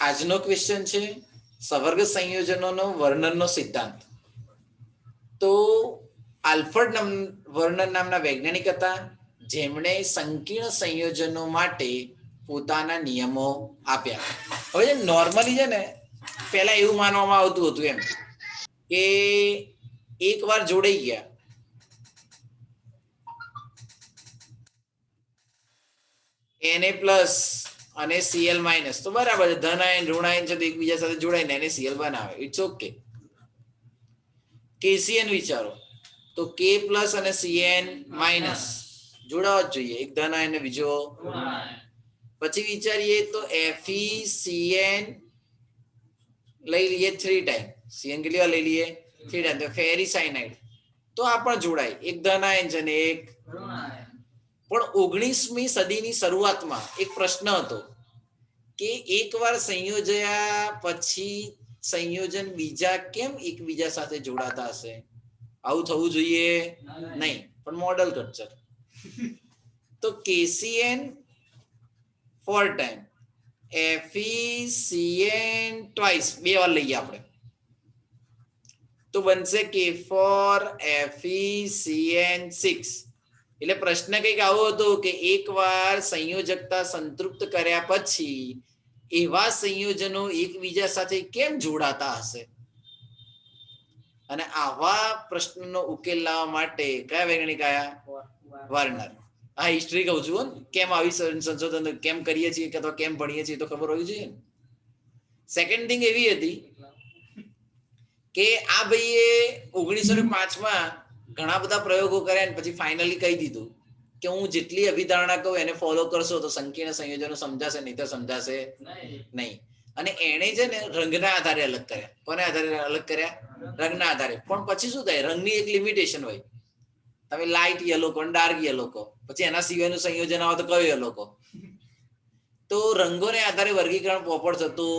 આજનો ક્વેશ્ચન છે સવર્ગ સંયોજનોનો વર્ણનનો સિદ્ધાંત. તો આલ્ફર્ડ વર્નન નામના વૈજ્ઞાનિક હતા જેમણે સંકીર્ણ સંયોજનો માટે પોતાના નિયમો આપ્યા. હવે નોર્મલી છે ને પહેલા એવું માનવામાં આવતું હતું એમ કે એકવાર જોડાઈ ગયા Na+ અને Cl- તો બરાબર છે, ધન આયન ઋણ આયન છે તો એકબીજા સાથે જોડાઈને NaCl બનાવે, ઇટ્સ ઓકે. KCN વિચારો તો K+ અને Cn- જોડાવા જ જોઈએ, એક ધન આયન ને બીજો. પછી વિચારીએ તો FeCN લઈ લઈએ 3 ટાઈમ, Cn કેટલી વાર લઈ લઈએ 3 ટાઈમ, તો ફેરીસાયનાઇડ તો આ પણ જોડાય, એક ધન આયન છે ને એક. પણ 19મી સદીની શરૂઆતમાં એક પ્રશ્ન હતો કે એકવાર સંયોજયા પછી સંયોજન બીજા કેમ એકબીજા સાથે જોડાતા હશે? આવું થવું જોઈએ નહીં, પણ મોડલ કલ્ચર. તો KCN 4 ટાઈમ, FeCN ટ્વાઇસ, 2 વાર લઈએ આપણે, તો બનશે K4 FeCN 6. એટલે પ્રશ્ન કંઈક આવો હતો કે એકવાર સંયોજકતા સંતૃપ્ત કર્યા પછી એવા સંયોજનો એકબીજા સાથે કેમ જોડાતા હશે? અને આવા પ્રશ્નનો ઉકેલ લાવવા માટે કયા વૈજ્ઞાનિક આયા? વર્નર. આ હિસ્ટ્રી કહું છું, કેમ આવી સંશોધન કેમ કરીએ છીએ કે કેમ ભણીએ છીએ તો ખબર હોવી જોઈએ. સેકન્ડ થિંગ એવી હતી કે આ ભાઈએ 1905માં ઘણા બધા પ્રયોગો કર્યા અને પછી ફાઇનલી કહી દીધું કે હું જેટલી અભિધારણા કહું એને ફોલો કરશો તો સંકીર્ણ સંયોજનો સમજાશે, નહીં તો સમજાશે નહીં. અને એણે છે ને રંગના આધારે અલગ કર્યા. કોને આધારે અલગ કર્યા? રંગના આધારે. પણ પછી શું થાય, રંગની એક લિમિટેશન હોય, તમે લાઇટ યલો કહો, ડાર્ક યલો કહો, પછી એના સિવાયનું સંયોજન આવે તો કયો યલો કહો. તો રંગોને આધારે વર્ગીકરણ પ્રોપર થતું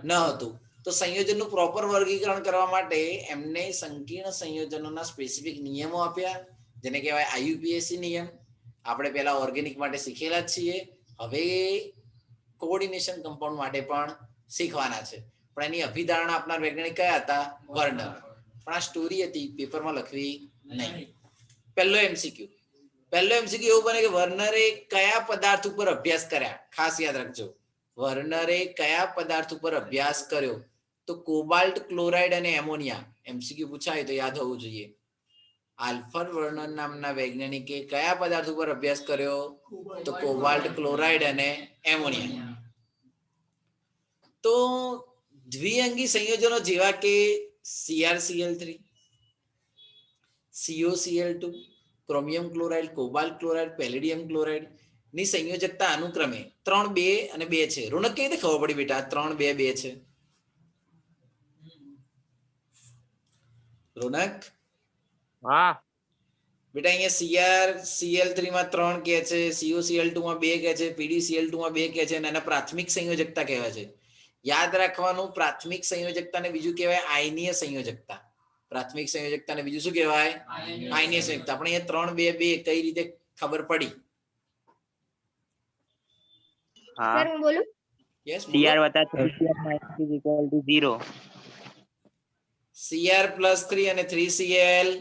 ન હતું. તો સંયોજનનું પ્રોપર વર્ગીકરણ કરવા માટે એમને સંકીર્ણ સંયોજનોના સ્પેસિફિક નિયમો આપ્યા, જેને કહેવાય IUPAC નિયમ. આપણે પહેલા ઓર્ગેનિક માટે શીખેલા જ છીએ, હવે કોઓર્ડિનેશન કમ્પાઉન્ડ માટે પણ શીખવાના છે. પણ એની અભિધારણા આપનાર વૈજ્ઞાનિક કયા હતા? વર્નર. પણ આ સ્ટોરી હતી, પેપરમાં લખવી નહીં. પહેલો MCQ એવું બને કે વર્નરે કયા પદાર્થ ઉપર અભ્યાસ કર્યા? ખાસ યાદ રાખજો, વર્નરે કયા પદાર્થ ઉપર અભ્યાસ કર્યો? તો કોબાલ્ટ, ક્લોરાઇડ અને એમોનિયા. MCQ પૂછાય તો યાદ હોવું જોઈએ. આલ્ફર્ડ વર્નર નામના વૈજ્ઞાનિકે કયા પદાર્થ ઉપર અભ્યાસ કર્યો? તો કોબાલ્ટ, ક્લોરાઇડ અને એમોનિયા. તો દ્વિઅંગી સંયોજનો જેવા કે CrCl3, COCl2, chromium chloride, cobalt chloride, palladium chloride ની સંયોજકતા અનુક્રમે 3, 2 અને 2 છે. રોનક કઈ રીતે ખબર પડી બેટા 3, 2, 2 છે? રોનક? હા બેટા અહીંયા CrCl3 માં 3 કહે છે, COCl2 માં 2 કહે છે, PdCl2 માં 2 કહે છે, અને એના પ્રાથમિક સંયોજકતા કહેવાય છે. યાદ રાખવાનું, પ્રાથમિક સંયોજકતાને બીજું કહેવાય આયનીય સંયોજકતા. પ્રાથમિક સંયોજકતાને બીજું શું કહેવાય? આયનીય સંયોજકતા. આપણે અહીંયા 3, 2, 2 કઈ રીતે ખબર પડી? હા સર હું બોલું? યસ, Cr બોલો. વત્તા 3Cl- is equal to 0. Cr+3 અને 3Cl-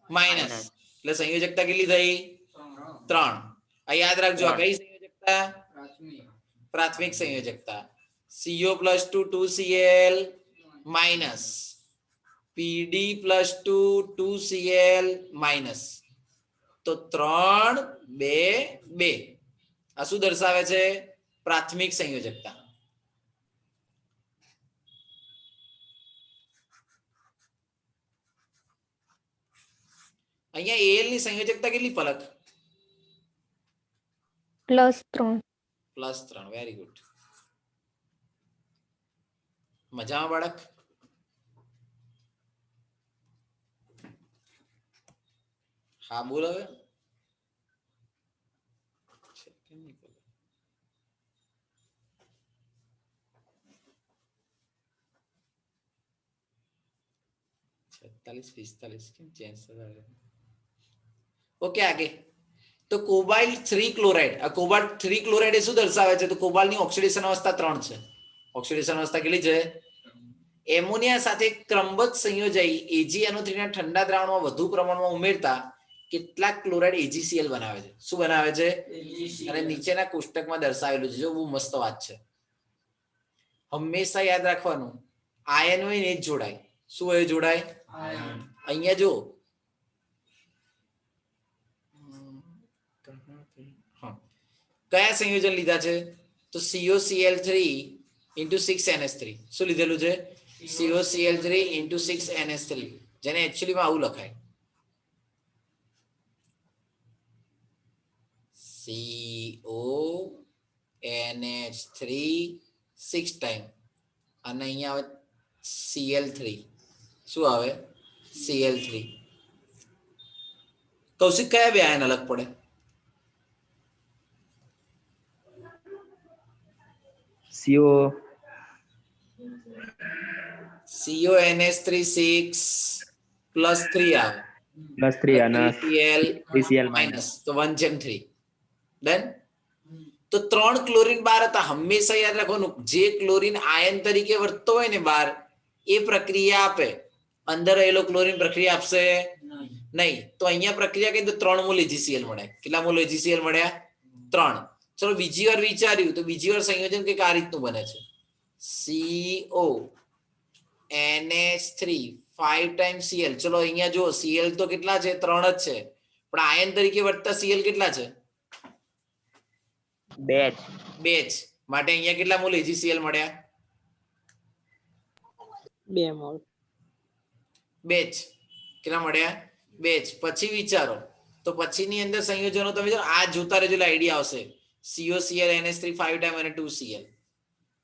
એટલે સંયોજકતા કેટલી થઈ? 3. આ યાદ રાખજો, આ કઈ સંયોજકતા? પ્રાથમિક સંયોજકતા. CO+2 2Cl-, Pd+2 2Cl-, તો 3, 2, 2. આ શું દર્શાવે છે? પ્રાથમિક સંયોજકતા. અહીંયા Al ની સંયોજકતા કેટલી પલક? +3. +3. Very good. મજામાં બાળક? હા બોલ હવે. ઓકે, આગે. તો કોબાલ્ટ 3 ક્લોરાઇડ, આ કોબાલ્ટ 3 ક્લોરાઇડ એ શું દર્શાવે છે? તો કોબાલ્ટની ઓક્સિડેશન અવસ્થા 3 છે. ઓક્સિડેશન અવસ્થા કેટલી છે? એમોનિયા સાથે ક્રમબદ્ધ સંયોજાઈ AgNO3 ના ઠંડા દ્રાવણમાં વધુ પ્રમાણમાં ઉમેરતા કેટલાક ક્લોરાઇડ AgCl બનાવે છે. શું બનાવે છે? અને નીચેના કોષ્ટકમાં દર્શાવેલું છે. જો બહુ મસ્ત વાત છે. હંમેશા યાદ રાખવાનું, આયન હોય ને જ જોડાય. શું હોય? જોડાય. અહીંયા જો કયા સંયોજન લીધા છે? તો COCl3 into 6NH3. શું લીધેલું છે? COCl3 into 6NH3, જેને એકચ્યુઅલી માં આવું લખાય, CONH3 6 ટાઈમ, અને અહીંયા આવે Cl3. શું આવે? Cl3. કૌશિક, કયા બે આયન અલગ પડે? CONH3 6 plus 3 આવે, +3 અને Cl minus, તો 1/3. ડન. તો 3 ક્લોરીન બાર હતા. હંમેશા યાદ રાખવાનું, જે ક્લોરીન આયન તરીકે વર્તતો હોય ને બાર, એ પ્રક્રિયા આપે. અંદર રહેલો ક્લોરીન પ્રક્રિયા આપશે નહીં. તો અહીંયા પ્રક્રિયા કરી તો 3 મોલ AgCl મળ્યા. કેટલા મોલ AgCl મળ્યા? 3. ચલો બીજી વાર વિચાર્યું તો બીજી વાર સંયોજન કંઈક આ રીતનું બને છે. CONH3 5 time Cl. ચલો અહીંયા જો Cl તો કેટલા છે? 3 જ છે. પણ આયન તરીકે વર્તતા Cl કેટલા છે? 2 જ. માટે અહીંયા કેટલા મોલ AgCl મળ્યા? 2 મોલ. 2 જ. કેટલા મળ્યા? 2 જ. પછી વિચારો તો પછીની અંદર સંયોજનો તમે જો આ જોતા રહેજો, આઈડિયા આવશે. COCl NH3 5 ટાઈમ અને 2 Cl.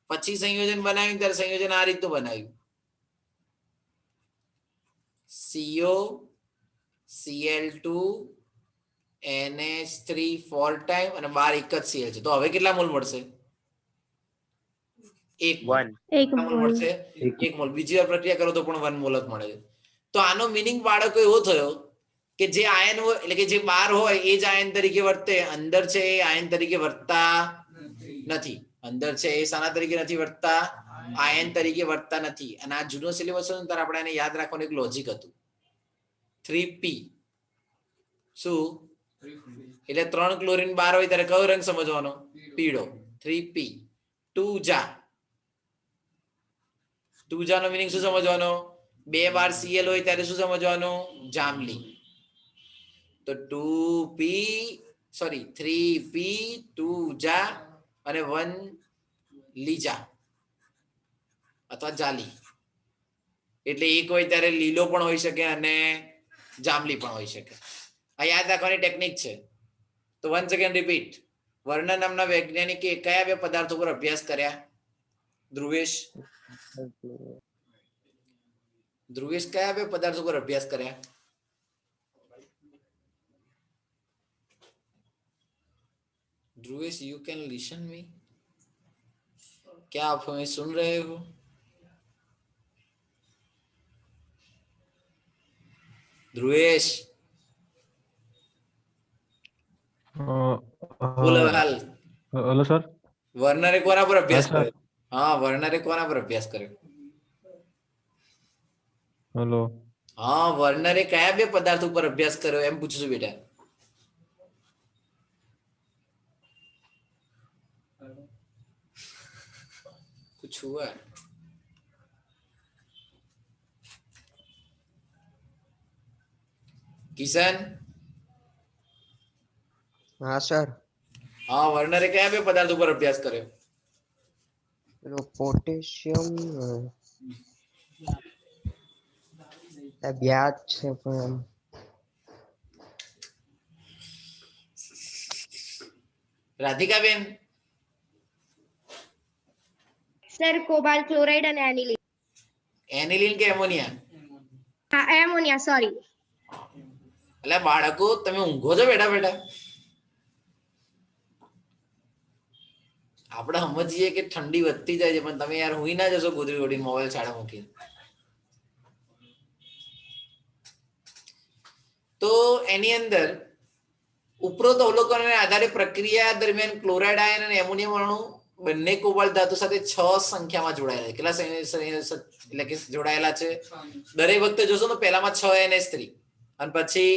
પછી સંયોજન બનાવ્યું ત્યારે સંયોજન આ રીતનું બનાવ્યું, COCl2 NH3 4 ટાઈમ અને 12 એક જ Cl છે. તો હવે કેટલા મોલ મળશે? 1 મોલ. કેટલા મોલ મળશે? 1 મોલ. બીજી વાર પ્રક્રિયા કરો તો પણ 1 મોલ જ મળે છે. તો આનો મીનિંગ બાળકો એવો થયો કે જે આયન હોય એટલે કે જે બહાર હોય એ જ આયન તરીકે વર્તે, અંદર છે એ આયન તરીકે વર્તતા નથી. અંદર છે એ શાના તરીકે નથી વર્તતા? આયન તરીકે વર્તતા નથી. અને આ જૂનો સિલેબસ હતો ત્યારે આપણે એને યાદ રાખવાનું એક લોજિક હતું, 3p. શું? એટલે 3 ક્લોરીન બાર હોય ત્યારે કયો રંગ સમજવાનો? પીળો. 3p. 2જા નો મીનિંગ શું સમજવાનો? 2 બાર Cl હોય ત્યારે શું સમજવાનું? જાંબલી. તો 3p 2જા અને 1 લીજા અથવા જાલી. એટલે એક હોય ત્યારે લીલો પણ હોઈ શકે અને જાંબલી પણ હોઈ શકે. આ યાદ રાખવાની ટેકનિક છે. તો વન્સ અગેન રિપીટ. વર્નર નામના વૈજ્ઞાનિકે કયા 2 પદાર્થો પર અભ્યાસ કર્યા? ધ્રુવેશ કયા 2 પદાર્થો પર અભ્યાસ કર્યા? Dhruvesh, you can listen me? क्या आप हमें सुन रहे हो? ध्रुवेश બોલો હાલ. Hello sir. વર્નરે કોના પર અભ્યાસ હા, સર. કર્યો? હા, વર્નરે કોના પર અભ્યાસ કર્યો? हेलो. હા, વર્નરે કયા 2 પદાર્થો પર અભ્યાસ કર્યો એમ પૂછું છું બેટા. कुछ हुआ? કિશન? હા સર. હા, વર્નરે કયા 2 પદાર્થો પર અભ્યાસ કર્યો? પોટેશિયમ વ્યાજ છે પણ રાધિકાબેન? સર કોબાલ્ટ ક્લોરાઇડ અને એનિલિન. એનિલિન કે એમોનિયા? હા, એમોનિયા, સોરી. એટલે બાળકો તમે ઊંઘો છો બેઠા બેઠા? આપણે સમજીએ કે ઠંડી વધતી જાય છે પણ તમે યાર હુઈ ના જશો ગોદડી ઓઢીને મોબાઈલ છાડા મૂકીને. તો એની અંદર ઉપરોક્ત અવલોકનોને આધારે પ્રક્રિયા દરમિયાન ક્લોરાઇડ આયન અને એમોનિયમ અણુ બંને કોબાલ્ટ ધાતુ સાથે 6 સંખ્યામાં જોડાયેલા છે. કેટલા એટલે કે જોડાયેલા છે? દરેક વખતે જોશો તો પહેલામાં 6 NH3 અને પછી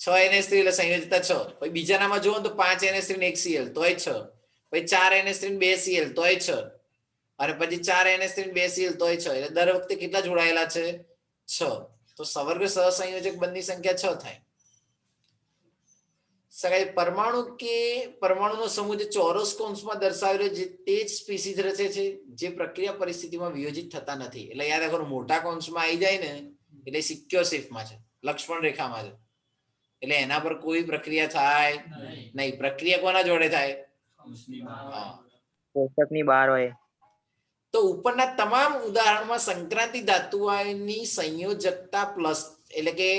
6 NH3 એટલે સંયોજકતા 6. પછી બીજાનામાં જુઓ તો 5 NH3 ને 1 Cl તોય 6. પછી 4 NH3 ને 2 Cl તોય 6. અને પછી 4 NH3 ને 2 Cl તોય 6. એટલે દર વખતે કેટલા જોડાયેલા છે? 6. તો સવર્ગ સહસંયોજક બંધની સંખ્યા 6 થાય. સગાઈ પરમાણુ કે પરમાણુનો સમૂહ જે ચોરસ કૌંસમાં દર્શાવેલો છે તે જ સ્પીસીસ રચે છે જે પ્રક્રિયા પરિસ્થિતિમાં વિયોજિત થતા નથી. એટલે યાદ રાખો, મોટા કૌંસમાં આવી જાય ને એટલે સિક્યોર શેપમાં છે, લક્ષ્મણ રેખામાં છે. એટલે એના પર કોઈ પ્રક્રિયા થાય નહીં. પ્રક્રિયા કોના જોડે થાય? કોષ્ટકની બહાર હોય. તો ઉપરના તમામ ઉદાહરણમાં સંક્રાંતિ ધાતુ આયનની સંયોજકતા પ્લસ એટલે કે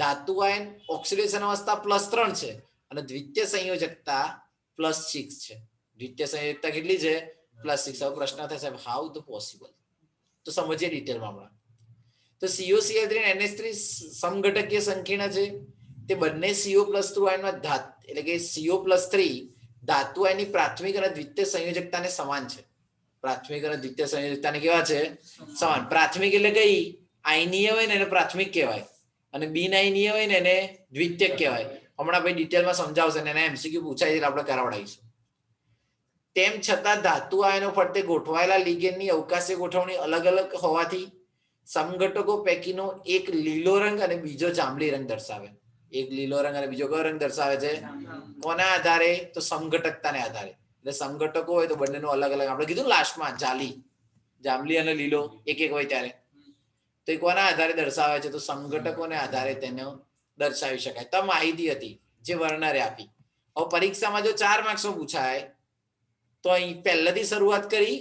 ધાતુ આયન ઓક્સિડેશન અવસ્થા +3 છે અને દ્વિતીય સંયોજકતા +6 છે. દ્વિતીય સંયોજકતા કેટલી છે? +6. હવે પ્રશ્ન થાય સાહેબ હાઉ ધ પોસિબલ? તો સમજીએ ડિટેલમાં હમણાં. તો COCl3 અને NH3 સમઘટકીય સંકીર્ણ છે. તે બંને CO+2 આયનમાં એટલે કે CO+3 ધાતુ આયનની પ્રાથમિક અને દ્વિતીય સંયોજકતાને સમાન છે. પ્રાથમિક અને દ્વિતીય સંયોજકતાને કેવા છે? સમાન. પ્રાથમિક એટલે કઈ? આયનીય હોય ને એને પ્રાથમિક કહેવાય અને બિન આયનીય હોય ને એને દ્વિતીયક કહેવાય. હમણાં ભાઈ ડિટેલમાં સમજાવશે ને એના MCQ પૂછાય છે આપણે કરાવડાવીશું. તેમ છતાં ધાતુ આયનો ફરતે ગોઠવાયેલા લિગેન્ડની અવકાશીય ગોઠવણી અલગ અલગ હોવાથી સમઘટકો પૈકીનો એક લીલો રંગ અને બીજો જાંબલી રંગ દર્શાવે. એક લીલો રંગ અને બીજો કયો રંગ દર્શાવે છે? કોના આધારે? તો સમઘટકતાને આધારે. એટલે સમઘટકો હોય તો બંનેનો અલગ અલગ, આપણે કીધું લાસ્ટમાં જાંબલી અને લીલો એક એક હોય ત્યારે. તો એ કોના આધારે દર્શાવે છે? તો સમઘટકોને આધારે તેને દર્શાવી શકાય. તો માહિતી હતી જે વર્ણરે આપી. હવે પરીક્ષામાં જો 4 માર્ક્સમાં પૂછાય તો અહીં પહેલેથી શરૂઆત કરી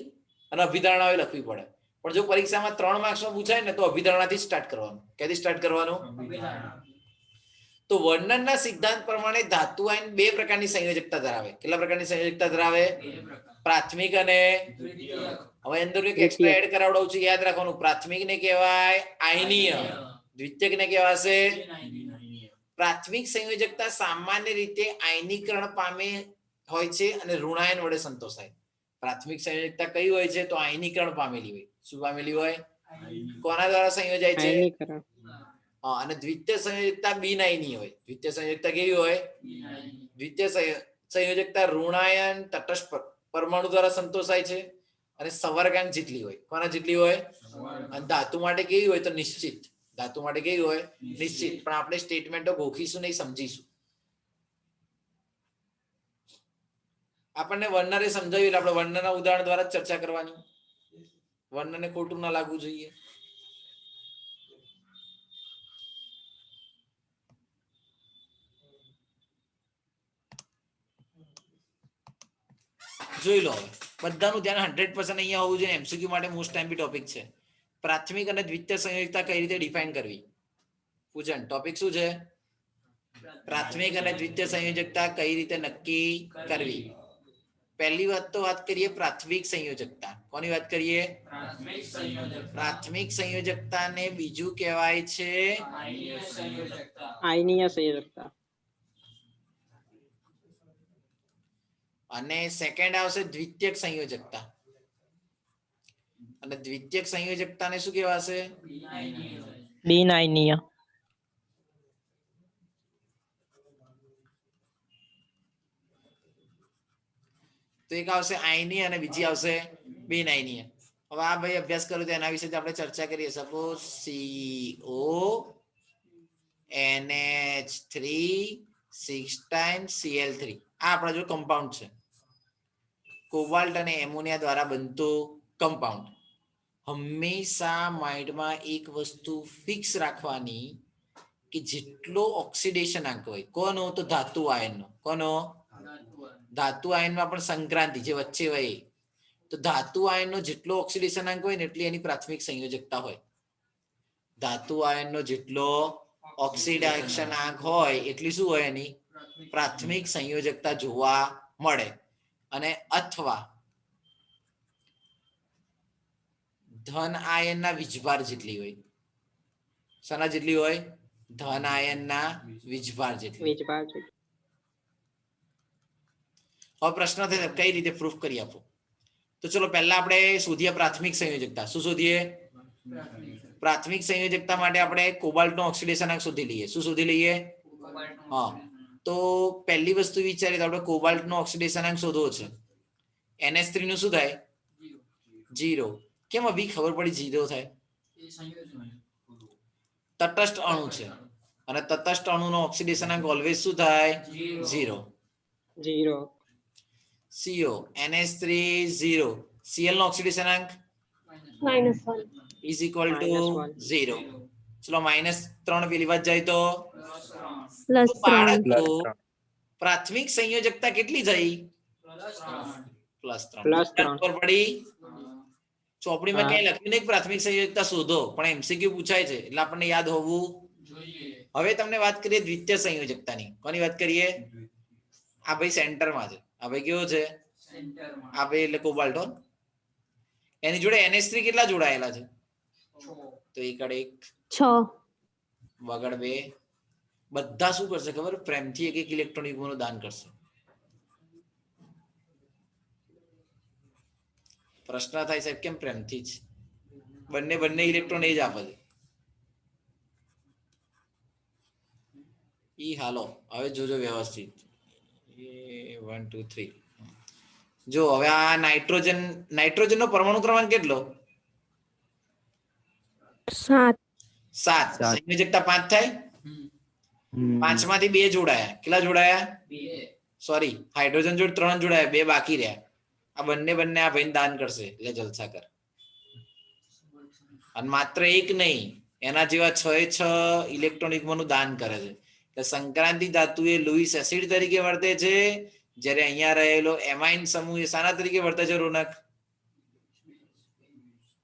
અને અભિધારણાઓ લખવી પડે. પણ જો પરીક્ષામાં 3 માર્ક્સમાં પૂછાય ને તો અભિધારણાથી સ્ટાર્ટ કરવાનું. ક્યાંથી સ્ટાર્ટ કરવાનું? તો વર્ણનના સિદ્ધાંત પ્રમાણે ધાતુ આયન 2 પ્રકારની સંયોજકતા ધરાવે. કેટલા પ્રકારની સંયોજકતા ધરાવે? પ્રાથમિક અને હવે અંદર એક એક્સ્ટ્રા એડ કરાવડાવું છું, યાદ રાખવાનું. પ્રાથમિકને કહેવાય આયનીય, દ્વિતીયકને કહેવાશે. પ્રાથમિક સંયોજકતા સામાન્ય રીતે આયનીકરણ પામે હોય છે અને ઋણાયન વડે સંતોષાય. પ્રાથમિક સંયોજકતા કઈ હોય છે? તો આયનીકરણ પામેલી હોય. શું પામેલી હોય? કોના દ્વારા સંયોજાય છે? અને દ્વિતીય સંયોજકતા બિન આયનીય હોય. દ્વિતીય સંયોજકતા કેવી હોય? દ્વિતીય સંયોજકતા ઋણાયન તટસ્થ પરમાણુ દ્વારા સંતોષાય છે અને સવર્ગાંક જેટલી હોય. કોના જેટલી હોય? અને ધાતુ માટે કેવી હોય? તો નિશ્ચિત. ધાતુ માટે કેવી હોય? નિશ્ચિત. પણ આપણે સ્ટેટમેન્ટો ગોખીશું નહીં, સમજીશું. આપણને વર્ણરે સમજાવ્યું એટલે આપણે વર્ણનના ઉદાહરણ દ્વારા ચર્ચા કરવાની. વર્ણનને ખોટું ના લાગવું જોઈએ. જોઈ લો. બધાનું ધ્યાન 100% અહીંયા હોવું જોઈએ. MCQ માટે મોસ્ટ ટાઈમ ટોપિક છે. પ્રાથમિક અને દ્વિતીય સંયોજકતા કઈ રીતે ડિફાઇન કરવી? પૂછન ટોપિક શું છે? પ્રાથમિક અને દ્વિતીય સંયોજકતા કઈ રીતે નક્કી કરવી? પહેલી વાત તો વાત કરીએ પ્રાથમિક સંયોજકતા. કોની વાત કરીએ? પ્રાથમિક સંયોજકતાને બીજું કહેવાય છે આયનીય સંયોજકતા. અને સેકન્ડ આવશે દ્વિતીયક સંયોજકતા. અને દ્વિતીયક સંયોજકતાને શું કહેવાશે? બિન આયનીય. તો એક આવશે આયનીય અને બીજી આવશે બિન આયનીય. હવે આ ભાઈ અભ્યાસ કર્યો તો એના વિશે આપણે ચર્ચા કરીએ. સપોઝ CONH3 6 times Cl3 આ આપણા જો કમ્પાઉન્ડ છે. કોબાલ્ટ અને એમોનિયા દ્વારા બનતું કમ્પાઉન્ડ. હંમેશા માઇન્ડમાં એક વસ્તુ ફિક્સ રાખવાની કે જેટલો ઓક્સિડેશન આંક હોય. કોનો? તો ધાતુ આયનનો. કોનો? ધાતુ આયનમાં પણ સંક્રાંતિ જે વચ્ચે હોય. તો ધાતુ આયનનો જેટલો ઓક્સિડેશન આંક હોય ને એટલી એની પ્રાથમિક સંયોજકતા હોય. ધાતુ આયનનો જેટલો ઓક્સિડેશન આંક હોય એટલી શું હોય? એની પ્રાથમિક સંયોજકતા જોવા મળે. અને અથવા ધન આયનના વીજભાર જેટલી હોય. શાના જેટલી હોય? ધન આયનના વીજભાર જેટલી. હવે પ્રશ્ન થાય કઈ રીતે પ્રૂફ કરી આપો. તો ચલો પહેલા આપણે શોધીએ પ્રાથમિક સંયોજકતા. શું શોધીએ? પ્રાથમિક સંયોજકતા માટે આપણે કોબાલ્ટનો ઓક્સિડેશનાંક શોધી લઈએ. શું શોધી લઈએ? હા, તો પહેલી વસ્તુ વિચારીએ તો આપણે કોબાલ્ટનો ઓક્સિડેશનાંક શોધવો છે. NH3 નું શું થાય? 0. કેમ અભી ખબર પડી 0 થાય? તટસ્થ અણુ છે અને તટસ્થ અણુનો ઓક્સિડેશનાંક ઓલવેઝ શું થાય? 0. 0. CO NH3 0. Cl no ઓક્સિડેશનાંક -1. is equal to -1. 0. ચલો -3 પેલી વાત જાય તો +3. બાળકો પ્રાથમિક સંયોજકતા કેટલી થઈ? +3. +3. ખબર પડી? ચોપડીમાં હા. ક્યાંય લખ્યું નહીં કે પ્રાથમિક સંયોજકતા શોધો, પણ MCQ પૂછાય છે એટલે આપણને યાદ હોવું જોઈએ. હવે તમને વાત કરીએ દ્વિતીય સંયોજકતાની. કોની વાત કરીએ? આ ભાઈ સેન્ટરમાં છે. આ ભાઈ કેવો છે? આ ભાઈ એટલે કોબાલ્ટ. એની જોડે NH3 કેટલા જોડાયેલા છે? તો એકડ 1 6. વગડ 2. બધા શું કરશે ખબર? પ્રેમથી એક ઇલેક્ટ્રોન યુગ્મનું દાન કરશે. પ્રશ્ન થાય સાહેબ કેમ પ્રેમથી જ? બંને ઇલેક્ટ્રોન એ જ આપે છે. ઈ હાલો હવે જોજો વ્યવસ્થિત. 1 2 3. જો હવે આ નાઇટ્રોજન નો પરમાણુ ક્રમાંક કેટલો? 7. 7. સંયોજકતા 5 થાય. 5 માંથી 2 જોડાયા. કેટલા જોડાયા? 2. સોરી, હાઇડ્રોજન જોડે 3 જોડાયા, 2 બાકી રહ્યા. આ બંને આ ભાઈને દાન કરશે એટલે જલસા કર. અને માત્ર એક નહીં, એના જેવા 6 ઇલેક્ટ્રોન યુગ્મનું દાન કરે છે. એટલે સંક્રાંતિ ધાતુ એ લુઈસ એસિડ તરીકે વર્તે છે, જ્યારે અહીંયા રહેલો એમાઇન સમૂહ એ શાના તરીકે વર્તે છે Ronak?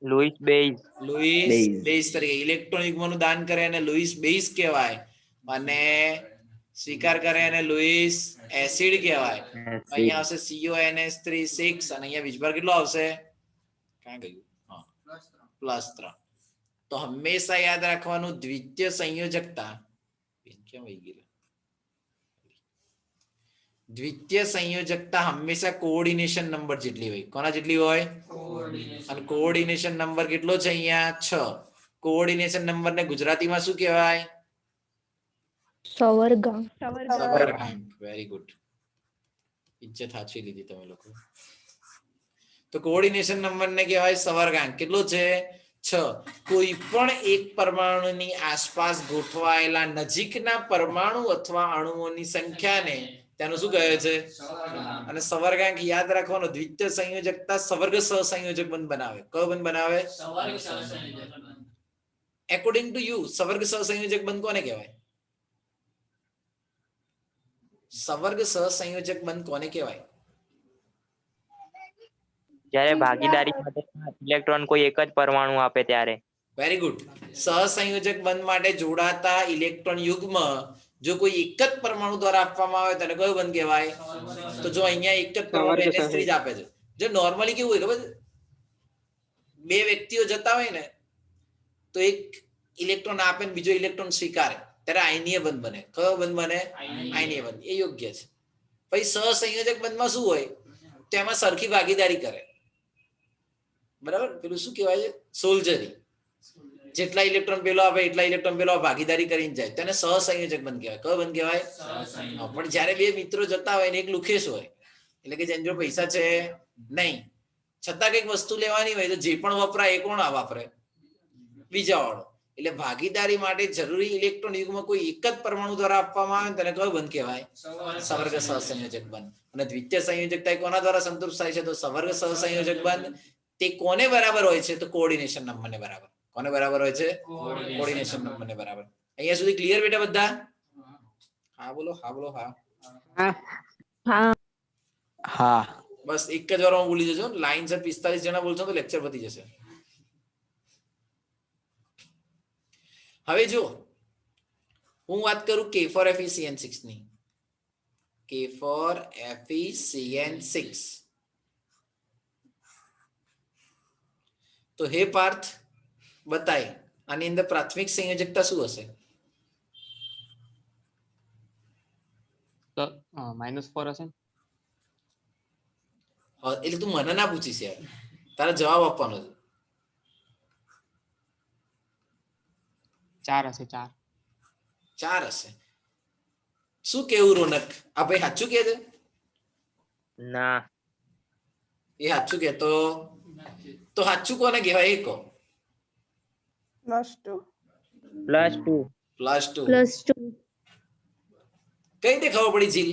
Lewis base. Lewis base તરીકે. ઇલેક્ટ્રોન યુગ્મનું દાન કરે અને લુઈસ બેઝ કહેવાય, અને સ્વીકાર કરે અને લુઈસ એસિડ કહેવાય. અહીંયા આવશે CONH3 6 અને અહીંયા વીજભાર કેટલો આવશે? ક્યાં ગયું? હા, +3. તો હંમેશા યાદ રાખવાનું દ્વિતીય સંયોજકતા કેમ વહી ગયેલા? દ્વિતીય સંયોજકતા હંમેશા કોઓર્ડિનેશન નંબર જેટલી હોય. કોના જેટલી હોય? અને કોઓર્ડિનેશન નંબર કેટલો છે અહીંયા? 6. કોઓર્ડિનેશન નંબર ને ગુજરાતીમાં શું કહેવાય? સવર્ગાંક. સવર્ગાંક. Very good. ઇજ્જત સાચી લીધી તમે લોકો. તો કોઓર્ડિનેશન નંબર ને કહેવાય સવર્ગાંક. કેટલો છે? 6. કોઈ પણ એક પરમાણુની આસપાસ ગોઠવાયેલા નજીકના પરમાણુ અથવા અણુઓની સંખ્યાને તેનું શું કહે છે? અને સવર્ગાંક યાદ રાખવાનો. દ્વિતીય સંયોજકતા સવર્ગ સહસંયોજક બંધ બનાવે. કયો બંધ બનાવે? એકોર્ડિંગ ટુ યુ સવર્ગ સહસંયોજક બંધ કોને કહેવાય? સવર્ગ સહસંયોજક બંધ કોને કહેવાય? જ્યારે ભાગીદારી માટે ઇલેક્ટ્રોન કોઈ એક જ પરમાણુ આપે ત્યારે. Very good. સહસંયોજક બંધ માટે જોડાતા ઇલેક્ટ્રોન યુગ્મ જો કોઈ એક જ પરમાણુ દ્વારા આપવામાં આવે તેને કયો બંધ કહેવાય? તો જો અહીંયા એક જ પરમાણુ NH3 જ આપે છે. જો નોર્મલી કેવું હોય ખબર છે? બે વ્યક્તિઓ જતા હોય ને તો એક ઇલેક્ટ્રોન આપે ને બીજો ઇલેક્ટ્રોન સ્વીકારે ત્યારે આયનીય બંધ બને. કયો બંધ બને? આયનીય બંધ. એ યોગ્ય છે. પછી સહસંયોજક બંધમાં શું હોય? તો એમાં સરખી ભાગીદારી કરે. બરાબર? પેલું શું કહેવાય છે? સોલ્જરી. જેટલા ઇલેક્ટ્રોન પેલો આપે એટલા ઇલેક્ટ્રોન પેલો ભાગીદારી કરીને જાય તેને સહસંયોજક બંધ કહેવાય. કયો બંધ કહેવાય? પણ જ્યારે બે મિત્રો જતા હોય ને એક લુખેશ હોય, એટલે કે જેની જોડે પૈસા છે નહીં, છતાં કઈક વસ્તુ લેવાની હોય તો જે પણ વપરાય એ કોણ વાપરે? બીજા વાળો. એટલે ભાગીદારી માટે જરૂરી ઇલેક્ટ્રોન યુગમાં કોઈ એક જ પરમાણુ દ્વારા આપવામાં આવે તેને કયો બંધ કહેવાય? સવર્ગ સહસંયોજક બંધ. અને દ્વિતીય સંયોજકતા કોના દ્વારા સંતુષ્ટ થાય છે? તો સવર્ગ સહસંયોજક બંધ. તે કોને બરાબર હોય છે? તો કોઓર્ડિનેશન નંબરને બરાબર. કોને બરાબર હોય છે? કોઓર્ડિનેશન નંબરને બરાબર. અહીંયા સુધી ક્લિયર બેટા બધા? હા બોલો, હા બોલો, હા. હા. બસ એક જ વારમાં ભૂલી જજો. લાઈન સર 45 જણા બોલશો તો લેક્ચર પતી જશે. હવે જો હું વાત કરું K4FeCN6 ની. K4FeCN6 તો હે પાર્થ બતાય આની અંદર પ્રાથમિક સંયોજકતા શું હશે? -4 હશે. એટલે તું મને ના પૂછીશ યાર, તારે જવાબ આપવાનો છે. 4 હશે 4. 4 હશે. શું કેવું રોનક? આ ભાઈ સાચું કે છે? ના. એ સાચું કે તો સાચું કોને કહેવાય એ કહો. +2. +2. +2. કઈ રીતે ખબર પડી જીલ?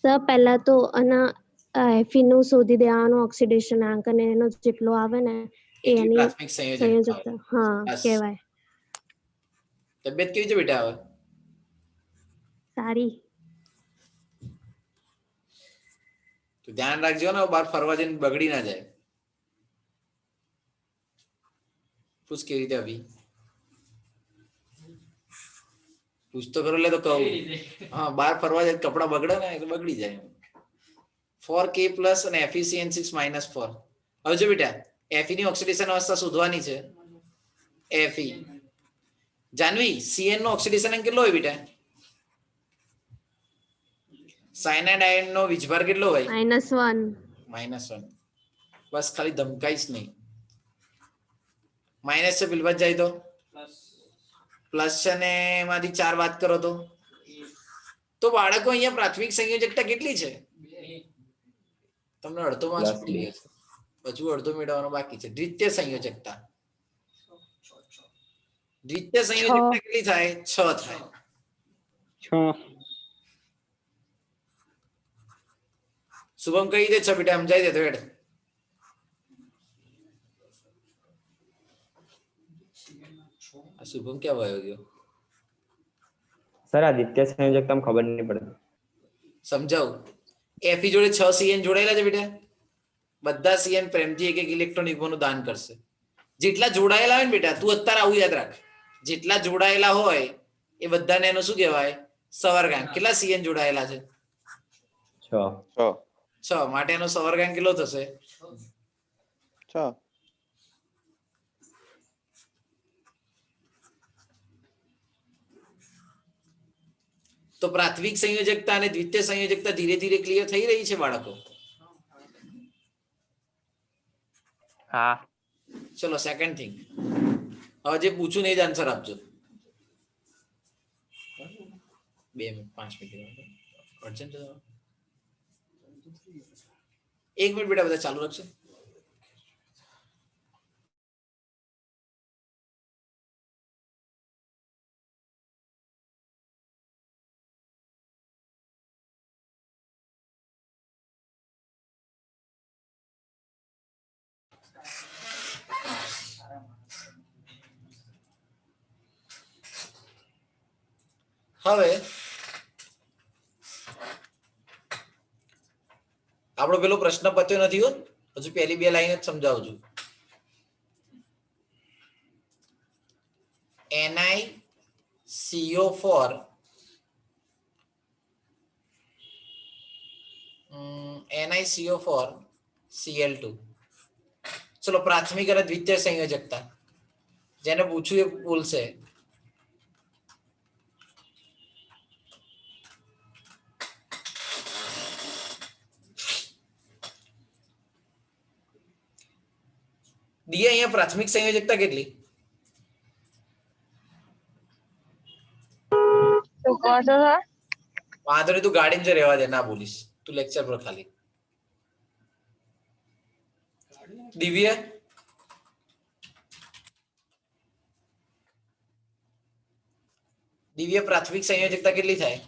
સર પહેલા તો Fe નું શોધી દેવાનું ઓક્સિડેશન આંક અને એનો જેટલો આવે ને એ એટલી એની પ્રાથમિક સંયોજકતા સંયોજકતા હા બસ. કહેવાય. તબિયત કેવી છે બેટા હવે? સારી. તો ધ્યાન રાખજો ને, બહાર ફરવા જઈને બગડી ના જાય. પૂછ કેવી રીતે અભી? પૂછ તો કરો, એટલે તો કહું. હા, બહાર ફરવા જાય કપડા બગડે ને એટલે બગડી જાય. 4K પ્લસ અને FeCN6 -4. હવે જો બેટા, Fe ની ઓક્સિડેશન અવસ્થા શોધવાની છે. Fe જાનવી, Cn નો ઓક્સિડેશન અંક કેટલો હોય બેટા? સાયનાઇડ આયન નો વીજભાર કેટલો હોય? -1. -1. બસ ખાલી ધમકાઈશ નહીં. માઇનસ છે પેલી બાજુ જાય તો પ્લસ છે ને એમાંથી 4 વાત કરો તો બાળકો અહીંયા પ્રાથમિક સંયોજકતા કેટલી છે? તમને અડધો માર્ક્સ મળી ગયો છે, હજુ અડધો મેળવવાનો બાકી છે. દ્વિતીય સંયોજકતા કેટલી થાય? 6 થાય. 6. શુભમ કઈ દે છે બેટા, સમજાઈ દે તો હેડ. આ શુભમ ક્યાં વયો ગયો? સર આ દ્વિતીય સંયોજકતા ખબર નહીં પડે. સમજાવું. Fe જોડે 6 Cn જોડાયેલા છે બેટા. બધા Cn પ્રેમથી એક ઇલેક્ટ્રોન યુગ્મનું દાન કરશે. જેટલા જોડાયેલા હોય ને બેટા, તું અત્યારે આવું યાદ રાખ, જેટલા જોડાયેલા હોય એ બધાને એનો શું કહેવાય? સવર્ગાંક. કેટલા Cn જોડાયેલા છે? 6. માટે એનો સવર્ગાંક કેટલો થશે? 6. તો પ્રાથમિક સંયોજકતા અને દ્વિતીય સંયોજકતા ધીરે ધીરે ક્લિયર થઈ રહી છે બાળકો. હા. ચલો સેકન્ડ થિંગ. હવે જે પૂછું ને એ જ આન્સર આપજો. 2 મિનિટ 5 મિનિટ અર્જન્ટ. 1 મિનિટ બેટા, બધા ચાલુ રાખશે. હવે આપણો પેલો પ્રશ્ન પત્યો નથી હો, હજુ પહેલી 2 લાઈન જ સમજાવું છું. NiCO4 Cl2. ચલો પ્રાથમિક અને દ્વિતીય સંયોજકતા જેને પૂછ્યું એ બોલશે. દિયા, અહીંયા પ્રાથમિક સંયોજકતા કેટલી? વાંધો નહીં, તું ગાડીમાં જ રહેવા દે, ના બોલીશ. તું લેક્ચર પર ખાલી. દિવ્ય, પ્રાથમિક સંયોજકતા કેટલી થાય?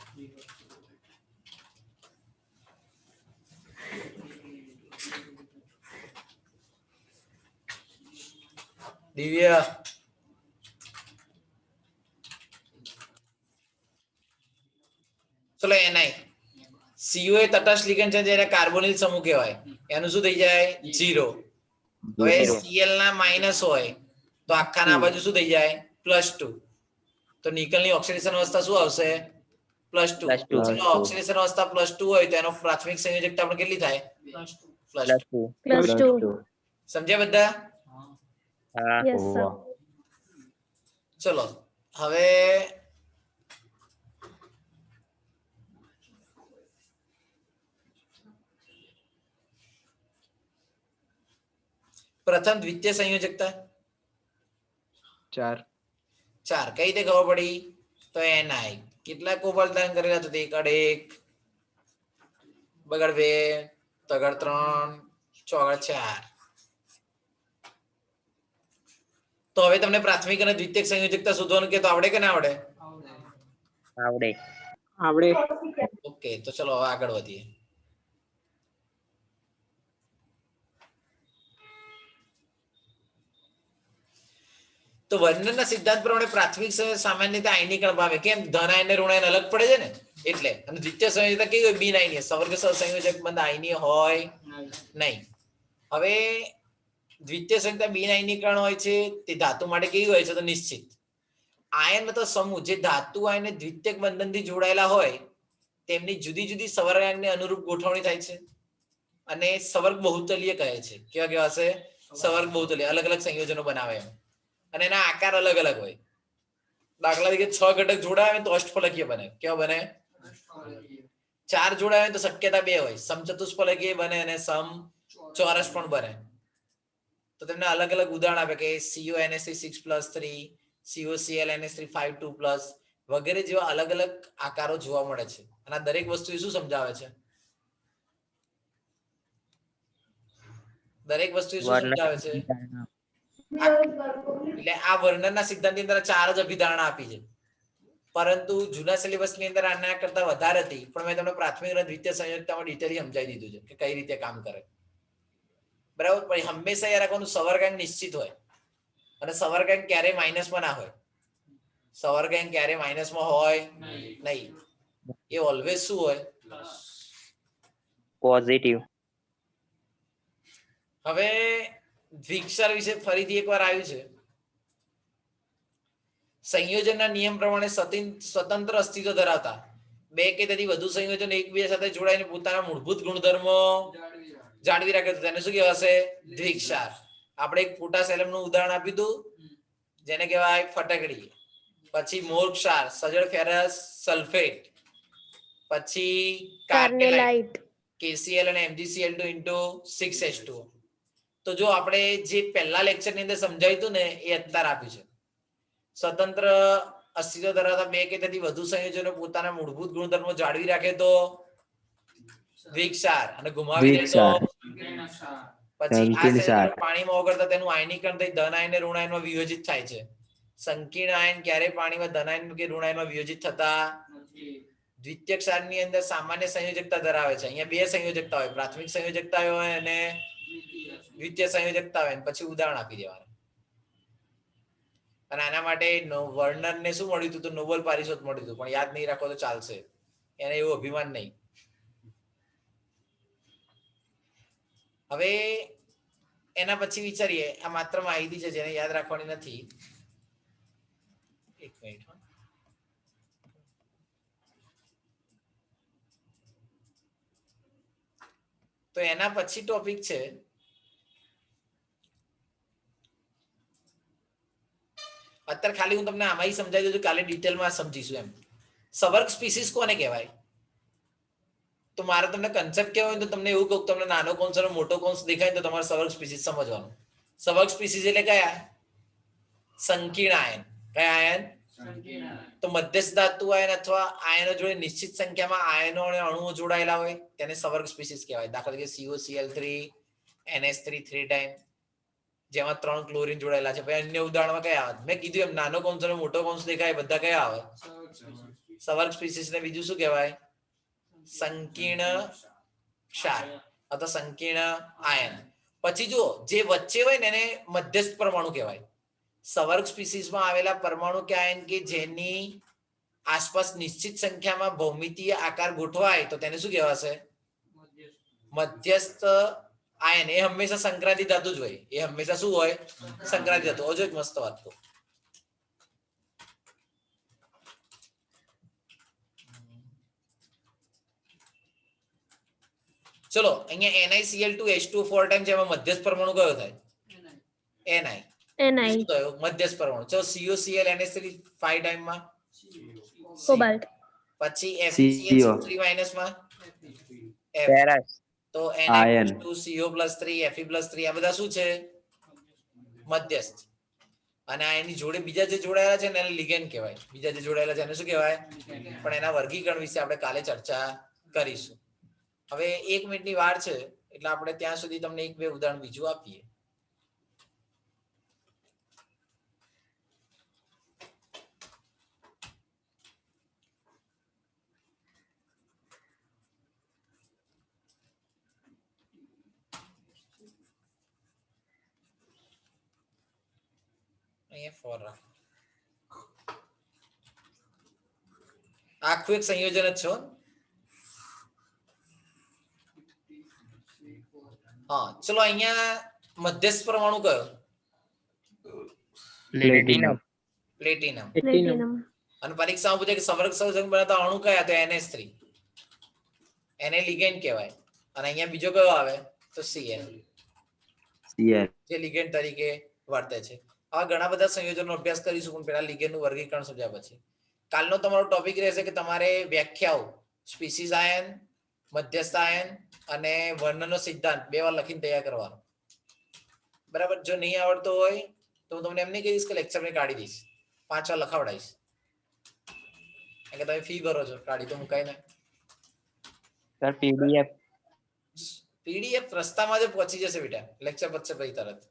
દિવ્ય, ચલો Ni. CO એ તટસ્થ લિગેન્ડ છે જેને કાર્બોનિલ સમૂહ કહેવાય. એનું શું થઈ જાય? 0. હવે Cl ના માઇનસ હોય તો આખાના આ બાજુ શું થઈ જાય? +2. તો નિકલ ની ઓક્સિડેશન અવસ્થા શું આવશે? +2. ચલો ઓક્સિડેશન અવસ્થા +2 હોય તો એનો પ્રાથમિક સંયોજકતા પણ કેટલી થાય? +2. સમજ્યા બધા? Yes sir. ચલો હવે પ્રથમ દ્વિતીય સંયોજકતા 4 4. કઈ રીતે ખબર પડી? તો Ni કેટલા કોબાલ્ટ દાન કરેલા તો 1 બગડ 2 તગડ 3 ચોગડ 4. તો હવે તમને પ્રાથમિક અને દ્વિતીયક સંયોજકતા શોધવાનું કે તો આવડે કે ના આવડે? આવડે. આવડે. ઓકે, તો ચલો હવે આગળ વધીએ. તો વર્ણનના સિદ્ધાંત પ્રમાણે પ્રાથમિક સંયોજક સામાન્ય રીતે આયનીકરણ પામે. કેમ? ધન આયન ને ઋણ આયન અલગ પડે છે ને એટલે. અને દ્વિતીય સંયોજકતા કેવી હોય? બિન આયનીય સવર્ગ સહસંયોજક બંધ આયનીય હોય નહીં. હવે દ્વિતીય સંયોજકતા બિન આયનીકરણ હોય છે તે ધાતુ માટે કેવી હોય છે? તો નિશ્ચિત. આયન અથવા સમૂહ જે ધાતુ આયન દ્વિતીયક બંધનથી જોડાયેલા હોય તેમની જુદી જુદી સવર્ગ આયનને અનુરૂપ ગોઠવણી થાય છે અને સવર્ગ બહુતલીય કહે છે. કેવા કેવા છે? સવર્ગ બહુતલીય. અલગ અલગ સંયોજનો બનાવે એમ. અને એના આકાર અલગ અલગ હોય. દાખલા તરીકે 6 ઘટક જોડાવે તો અષ્ટફલકીય બને. કેવા બને? 4 જોડાવે તો શક્યતા 2 હોય. સમચતુષ્ફલકીય બને અને સમચોરસ પણ બને. તો તેમને અલગ અલગ ઉદાહરણ આપે કે CuNH3 6+3, CuClNH3 5 2+ વગેરે જેવા અલગ અલગ આકારો જોવા મળે છે. અને આ દરેક વસ્તુ શું સમજાવે છે? દરેક વસ્તુ શું સમજાવે છે? એટલે આ વર્ણનના સિદ્ધાંતની અંદર 4 જ અભિધારણા આપી છે, પરંતુ જૂના સિલેબસની અંદર આના કરતા વધારે હતી. પણ મેં તમને પ્રાથમિક અને દ્વિતીય સંયોજકતામાં ડિટેલી સમજાવી દીધું છે કે કઈ રીતે કામ કરે. બરાબર. પણ હંમેશા યાદ રાખવાનું સવર્ગાંક નિશ્ચિત હોય અને સવર્ગાંક ક્યારે માઇનસમાં ના હોય. સવર્ગાંક ક્યારે માઇનસમાં હોય નહીં. એ ઓલવેઝ શું હોય? પોઝિટિવ. હવે દ્વિક્ષર વિશે ફરીથી એકવાર આવ્યું છે. સંયોજનના નિયમ પ્રમાણે સ્વતંત્ર અસ્તિત્વ ધરાવતા 2 કે તેથી વધુ સંયોજનો એકબીજા સાથે જોડાઈને પોતાના મૂળભૂત ગુણધર્મો જાળવી રાખે તો તેને શું કહેવાશે? દ્વિક્ષાર. આપણે એક પોટાશ નું ઉદાહરણ આપ્યું હતું જેને કહેવાય ફટકડી. પછી મોરક્ષાર સજળ ફેરસ સલ્ફેટ. પછી કાર્નેલાઇટ KCl અને MgCl2 6H2. તો જો આપણે જે પહેલા લેક્ચરની અંદર સમજાવ્યું હતું ને એ અત્યારે આપ્યું છે. સ્વતંત્ર અસ્તિત્વ ધરાવતા 2 કે તેથી વધુ સંયોજનો પોતાના મૂળભૂત ગુણધર્મો જાળવી રાખે તો દ્વિક્ષાર અને ગુમાવી દે તો પછી આ સંયોજનો પાણીમાં ઓગળતા તેનું આયનીકરણ થઈ ધન આયન અને ઋણ આયનમાં વિયોજિત થાય છે. સંકીર્ણ આયન ક્યારે પાણીમાં ધન આયન કે ઋણ આયનમાં વિયોજિત થતા દ્વિતીય ક્ષારની અંદર સામાન્ય સંયોજકતા ધરાવે છે. અહીંયા 2 સંયોજકતા હોય, પ્રાથમિક સંયોજકતા હોય અને દ્વિતીય સંયોજકતા હોય. પછી ઉદાહરણ આપી દેવાનું. અને આના માટે વર્ણનને શું મળ્યું હતું? તો નોબેલ પારિતોષિક મળ્યું હતું. પણ યાદ નહીં રાખો તો ચાલશે, એને એવું અભિમાન નહીં. હવે એના પછી વિચારીએ. આ માત્ર માહિતી છે જેને યાદ રાખવાની નથી. એક મિનિટ. તો એના પછી ટોપિક છે અત્યારે ખાલી હું તમને આમાં સમજાવી દઉં, કાલે ડિટેલમાં સમજીશું એમ. સવર્ગ સ્પીસીસ કોને કહેવાય? તો મારે તમને કન્સેપ્ટ કહેવો હોય તો તમને એવું કહું, તમને નાનો કૌંસ અને મોટો કૌંસ દેખાય તો તમારે સવર્ગ સ્પીસીસ સમજવાનું. સવર્ગ સ્પીસીસ એટલે કયા? સંકીર્ણ આયન. કયા આયન? તો મધ્યસ્થ ધાતુ આયન અથવા આયનો જોડે નિશ્ચિત સંખ્યામાં આયનો અને અણુઓ જોડાયેલા હોય તેને સવર્ગ સ્પીસીસ કહેવાય. દાખલા તરીકે CuCl3 NH3 3 ટાઈમ જેમાં 3 ક્લોરીન જોડાયેલા છે. ભાઈ અન્ય ઉદાહરણમાં કયા આવે? મેં કીધું એમ નાનો કૌંસ અને મોટો કૌંસ દેખાય બધા કયા આવે? સવર્ગ સ્પીસીસ ને બીજું શું કહેવાય? સંકીર્ણ ક્ષાર અથવા સંકીર્ણ આયન. પછી જો જે વચ્ચે હોય ને એને મધ્યસ્થ પરમાણુ કહેવાય. સવર્ગ સ્પીસીસમાં આવેલા પરમાણુ કે આયન કે જેની આસપાસ નિશ્ચિત સંખ્યામાં ભૌમિતીય આકાર ગોઠવાય તો તેને શું કહેવાશે? મધ્યસ્થ આયન. એ હંમેશા સંક્રાંતિ ધાતુ જ હોય. એ હંમેશા શું હોય? સંક્રાંતિ ધાતુ. હજુ એક મસ્ત વાત કહું. ચલો અહીંયા NiCl2H2O 4 ટાઈમ છે. એમાં મધ્યસ્થ પરમાણુ કયો થાય? Ni. શું થયો? મધ્યસ્થ પરમાણુ. ચલો CuCl NH3 5 ટાઈમમાં કોબાલ્ટ. પછી FeCl3 માઈનસમાં F. તો Ni2CO+3 Fe+3 આ બધા શું છે? મધ્યસ્થ. અને આ એની જોડે બીજા જે જોડાયેલા છે ને એને લિગેન્ડ કહેવાય. બીજા જે જોડાયેલા છે એને શું કહેવાય? પણ એના વર્ગીકરણ વિશે આપણે કાલે ચર્ચા કરીશું. હવે 1 મિનિટની વાર છે એટલે આપણે ત્યાં સુધી તમને 1-2 ઉદાહરણ બીજું આપીએ. અહીંયા ફોર રાખો. આખું એક સંયોજન જ છો. હા ચલો અહીંયા મધ્યસ્થ પરમાણુ કયો? પ્લેટિનમ. પ્લેટિનમ. પ્લેટિનમ. અને પરીક્ષામાં પૂછે કે સંવર્ગ સંયોજન બનાવતા અણુ કયા? તો NH3. એને લિગેન્ડ કહેવાય. અને અહીંયા બીજો કયો આવે? તો Cl. જે લિગેન્ડ તરીકે વર્તે છે. આવા ઘણા બધા સંયોજનનો અભ્યાસ કરીશું પણ પહેલા લિગેન્ડનું વર્ગીકરણ સમજ્યા પછી. કાલનો તમારો ટોપિક રહેશે કે તમારે વ્યાખ્યાઓ સ્પીસીસ આયન, મધ્યસ્થ આયન અને વર્ણનનો સિદ્ધાંત 2 વાર લખીને તૈયાર કરવાનો. બરાબર. જો નહીં આવડતો હોય તો હું તમને એમ નહીં કહીશ કે લેક્ચરને કાઢી દઈશ, 5 વાર લખાવડાવીશ. એટલે તમે ફી ભરો છો, કાઢી તો મુકાય ને. સર પીડીએફ પીડીએફ રસ્તામાં જ પહોંચી જશે બેટા, લેક્ચર પતશે પછી તરત.